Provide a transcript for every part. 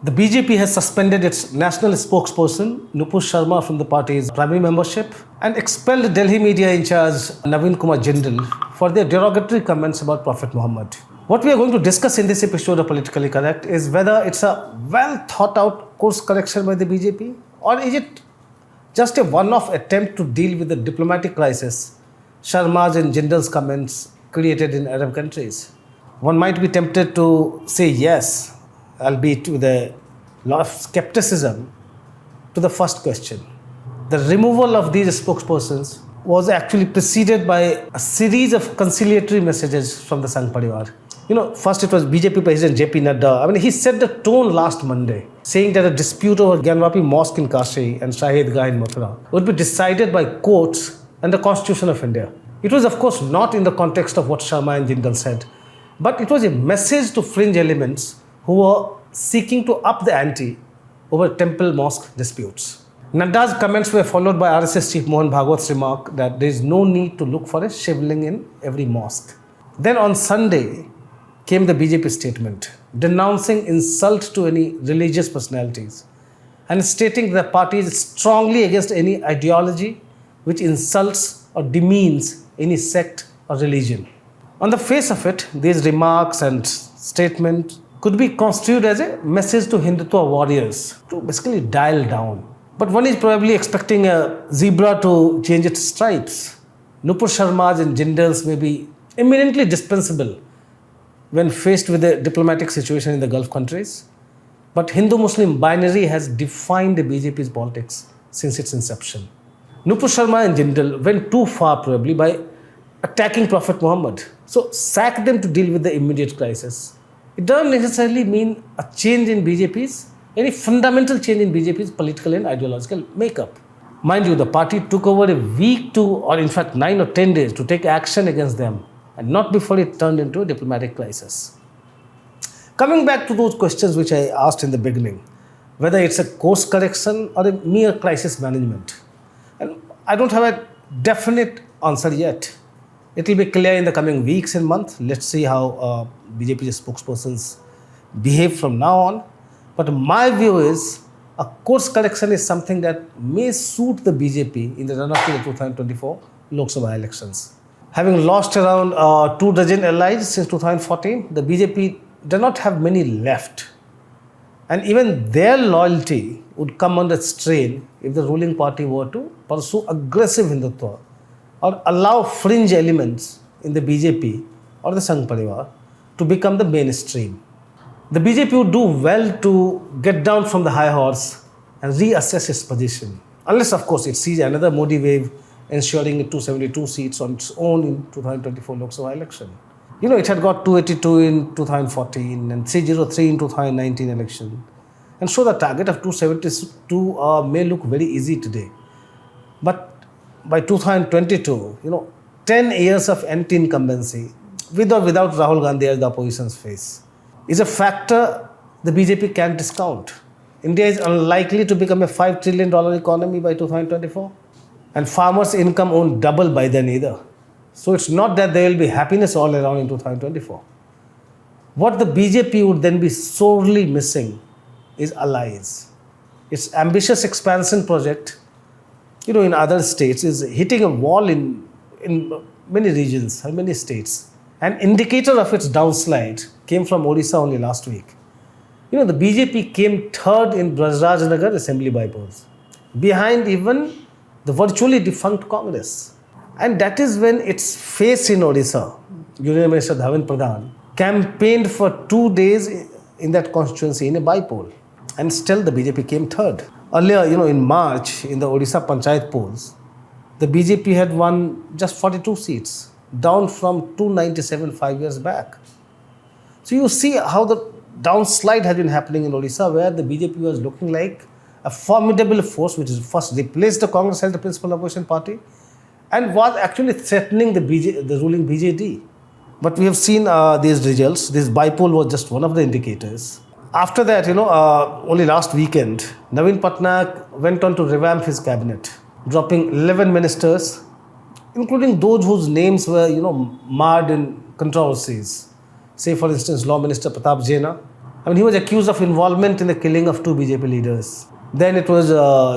The BJP has suspended its national spokesperson, Nupur Sharma, from the party's primary membership and expelled Delhi media in charge, Naveen Jindal, for their derogatory comments about Prophet Muhammad. What we are going to discuss in this episode of Politically Correct is whether it's a well thought out course correction by the BJP or is it just a one-off attempt to deal with the diplomatic crisis Sharma's and Jindal's comments created in Arab countries. One might be tempted to say yes, albeit with a lot of skepticism, to the first question. The removal of these spokespersons was actually preceded by a series of conciliatory messages from the Sangh Parivar. First it was BJP President JP Nadda. He set the tone last Monday, saying that a dispute over Gyanvapi Mosque in Kashi and Shahid Gah in Mathura would be decided by courts and the Constitution of India. It was, of course, not in the context of what Sharma and Jindal said, but it was a message to fringe elements who were seeking to up the ante over temple-mosque disputes. Nadda's comments were followed by RSS chief Mohan Bhagwat's remark that there is no need to look for a shivling in every mosque. Then on Sunday came the BJP statement denouncing insult to any religious personalities and stating that the party is strongly against any ideology which insults or demeans any sect or religion. On the face of it, these remarks and statements could be construed as a message to Hindutva warriors to basically dial down. But one is probably expecting a zebra to change its stripes. Nupur Sharmas and Jindals may be eminently dispensable when faced with a diplomatic situation in the Gulf countries. But Hindu-Muslim binary has defined the BJP's politics since its inception. Nupur Sharma and Jindal went too far probably by attacking Prophet Muhammad. So sack them to deal with the immediate crisis. It doesn't necessarily mean a change in BJP's, any fundamental change in BJP's political and ideological makeup. Mind you, the party took over a week to, or in fact 9 or 10 days to take action against them, and not before it turned into a diplomatic crisis. Coming back to those questions which I asked in the beginning, whether it's a course correction or a mere crisis management. And I don't have a definite answer yet. It will be clear in the coming weeks and months. Let's see how BJP spokespersons behave from now on. But my view is a course correction is something that may suit the BJP in the run-up to the 2024 Lok Sabha elections. Having lost around 2 dozen allies since 2014, the BJP does not have many left. And even their loyalty would come under strain if the ruling party were to pursue aggressive Hindutva or allow fringe elements in the BJP or the Sangh Parivar to become the mainstream. The BJP would do well to get down from the high horse and reassess its position. Unless, of course, it sees another Modi wave ensuring it 272 seats on its own in 2024 Lok Sabha election. It had got 282 in 2014 and 303 in 2019 election. And so the target of 272 may look very easy today. But by 2022, 10 years of anti-incumbency, with or without Rahul Gandhi as the opposition's face, is a factor the BJP can't discount. India is unlikely to become a $5 trillion economy by 2024. And farmers' income won't double by then either. So it's not that there will be happiness all around in 2024. What the BJP would then be sorely missing is allies. Its ambitious expansion project, in other states is hitting a wall in many regions and many states. An indicator of its downslide came from Odisha only last week. The BJP came third in Brajrajnagar assembly by polls, behind even the virtually defunct Congress. And that is when its face in Odisha, Union Minister Naveen Pradhan, campaigned for 2 days in that constituency in a by-poll. And still the BJP came third. Earlier, in March, in the Odisha Panchayat polls, the BJP had won just 42 seats, down from 297 5 years back. So you see how the downslide has been happening in Odisha, where the BJP was looking like a formidable force which first replaced the Congress as the principal opposition party and was actually threatening the ruling BJD. But we have seen these results. This by-poll was just one of the indicators. After that, only last weekend, Naveen Patnaik went on to revamp his cabinet, dropping 11 ministers, including those whose names were, marred in controversies. Say, for instance, Law Minister Pratap Jena, I mean, he was accused of involvement in the killing of two BJP leaders. Then it was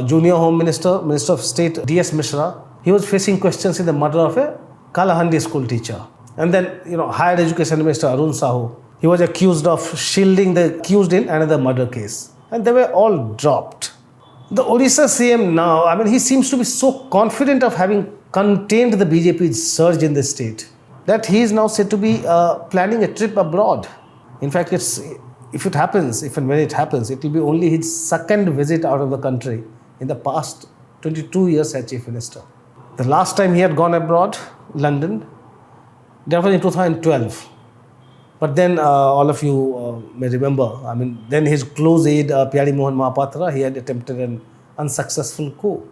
Junior Home Minister, Minister of State D.S. Mishra. He was facing questions in the murder of a Kalahandi school teacher. And then, Higher Education Minister Arun Sahu. He was accused of shielding the accused in another murder case. And they were all dropped. The Odisha CM now, I mean, he seems to be so confident of having contained the BJP's surge in the state that he is now said to be planning a trip abroad. In fact, if and when it happens, it will be only his second visit out of the country in the past 22 years as Chief Minister. The last time he had gone abroad, London, that was in 2012. But then all of you may remember, I mean, then his close aide, Pyari Mohan Mahapatra, he had attempted an unsuccessful coup.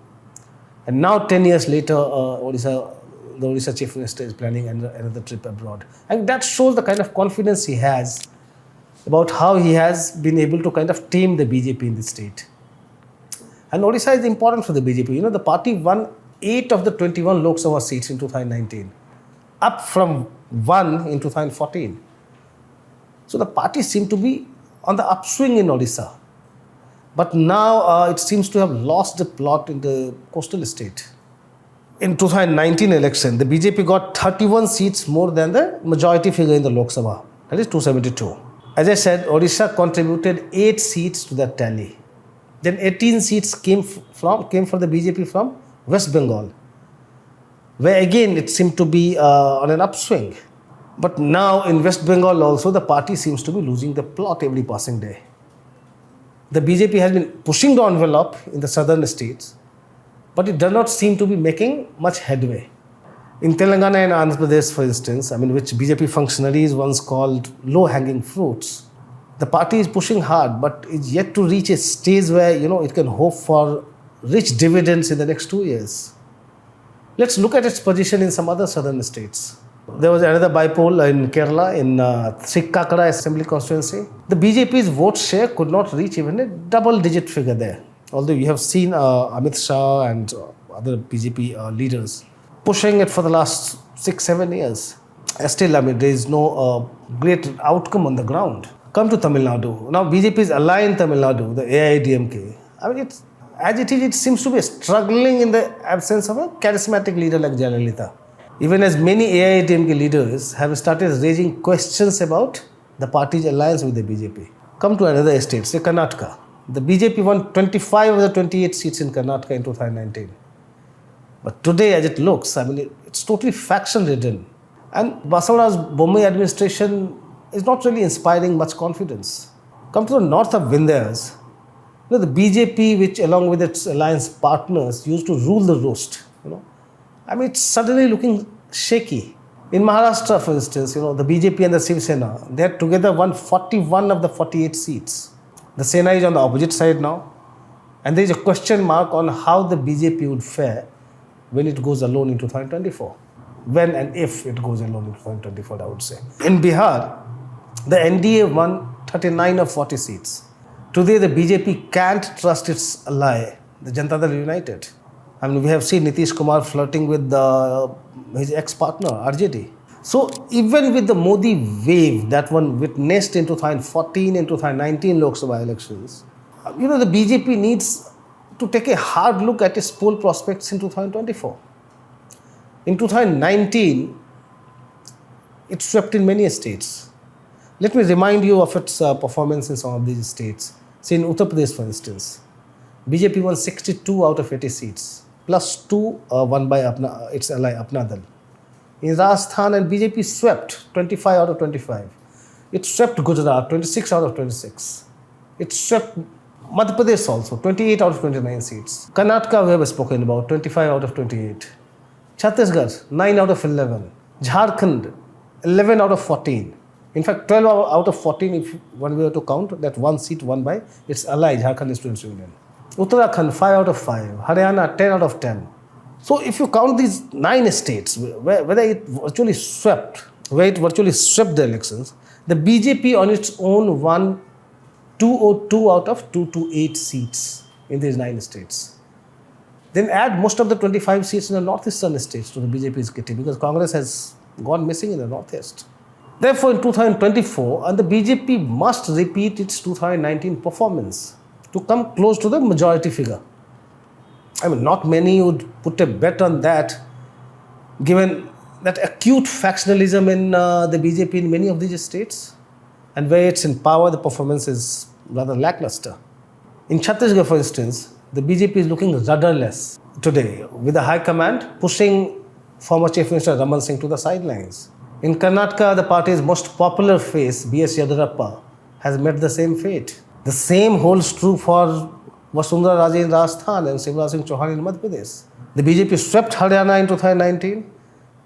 And now 10 years later, the Odisha Chief Minister is planning another trip abroad. And that shows the kind of confidence he has about how he has been able to kind of tame the BJP in the state. And Odisha is important for the BJP. The party won 8 of the 21 Lok Sabha seats in 2019, up from 1 in 2014. So the party seemed to be on the upswing in Odisha. But now it seems to have lost the plot in the coastal state. In 2019 election, the BJP got 31 seats more than the majority figure in the Lok Sabha, that is 272. As I said, Odisha contributed 8 seats to that tally. Then 18 seats came for the BJP from West Bengal, where again it seemed to be on an upswing. But now in West Bengal also, the party seems to be losing the plot every passing day. The BJP has been pushing the envelope in the southern states, but it does not seem to be making much headway. In Telangana and Andhra Pradesh, for instance, I mean, which BJP functionaries once called low-hanging fruits, the party is pushing hard, but is yet to reach a stage where, it can hope for rich dividends in the next 2 years. Let's look at its position in some other southern states. There was another bypoll in Kerala, in Thrikkakara Assembly constituency. The BJP's vote share could not reach even a double-digit figure there. Although you have seen Amit Shah and other BJP leaders pushing it for the last 6-7 years. Still, I mean, there is no great outcome on the ground. Come to Tamil Nadu. Now, BJP's ally in Tamil Nadu, the AIDMK, I mean, it seems to be struggling in the absence of a charismatic leader like Jayalalitha. Even as many AIDMK leaders have started raising questions about the party's alliance with the BJP. Come to another state, say Karnataka. The BJP won 25 of the 28 seats in Karnataka in 2019. But today, as it looks, I mean, it's totally faction-ridden. And Basavara's Bombay administration is not really inspiring much confidence. Come to the north of Vindhyas. The BJP, which along with its alliance partners used to rule the roost, I mean, it's suddenly looking shaky. In Maharashtra, for instance, the BJP and the Shiv Sena, they had together won 41 of the 48 seats. The Sena is on the opposite side now. And there is a question mark on how the BJP would fare when it goes alone in 2024. When and if it goes alone in 2024, I would say. In Bihar, the NDA won 39 of 40 seats. Today, the BJP can't trust its ally, the Janata Dal United. I mean, we have seen Nitish Kumar flirting with his ex-partner, RJD. So, even with the Modi wave that one witnessed in 2014 and 2019 Lok Sabha elections, the BJP needs to take a hard look at its poll prospects in 2024. In 2019, it swept in many states. Let me remind you of its performance in some of these states. Say in Uttar Pradesh, for instance, BJP won 62 out of 80 seats, plus 2 won by its ally Apna Dal. In Rajasthan, and BJP swept 25 out of 25. It swept Gujarat, 26 out of 26. It swept Madhya Pradesh also, 28 out of 29 seats. Karnataka, we have spoken about, 25 out of 28. Chhattisgarh, 9 out of 11. Jharkhand, 11 out of 14. In fact, 12 out of 14, if one were to count, that one seat won by its ally, Jharkhand Students Union. Uttarakhand, 5 out of 5. Haryana, 10 out of 10. So if you count these 9 states, where it virtually swept the elections, the BJP on its own won 202 out of 228 seats in these 9 states. Then add most of the 25 seats in the northeastern states to the BJP's kitty, because Congress has gone missing in the northeast. Therefore, in 2024, and the BJP must repeat its 2019 performance to come close to the majority figure. I mean, not many would put a bet on that, given that acute factionalism in the BJP in many of these states, and where it's in power, the performance is rather lackluster. In Chhattisgarh, for instance, the BJP is looking rudderless today, with the high command pushing former Chief Minister Raman Singh to the sidelines. In Karnataka, the party's most popular face, B.S. Yadurappa, has met the same fate. The same holds true for Vasundhara Raje in Rajasthan and Shivraj Singh Chauhan in Madhya Pradesh. The BJP swept Haryana in 2019,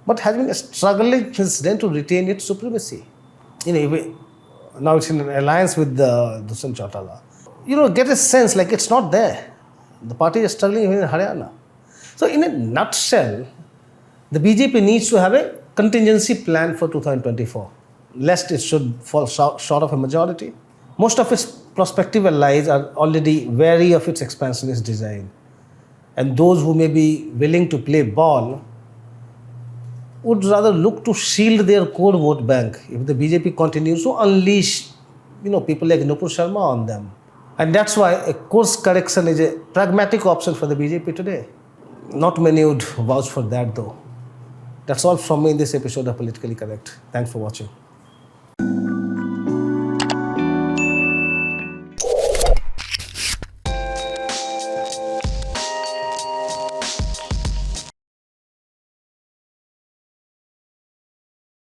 but has been struggling since then to retain its supremacy. Now it's in an alliance with Dushan Chautala. Get a sense like it's not there. The party is struggling even in Haryana. So in a nutshell, the BJP needs to have a contingency plan for 2024, lest it should fall short of a majority. Most of its prospective allies are already wary of its expansionist design. And those who may be willing to play ball would rather look to shield their core vote bank if the BJP continues to unleash, people like Nupur Sharma on them. And that's why a course correction is a pragmatic option for the BJP today. Not many would vouch for that though. That's all from me in this episode of Politically Correct. Thanks for watching.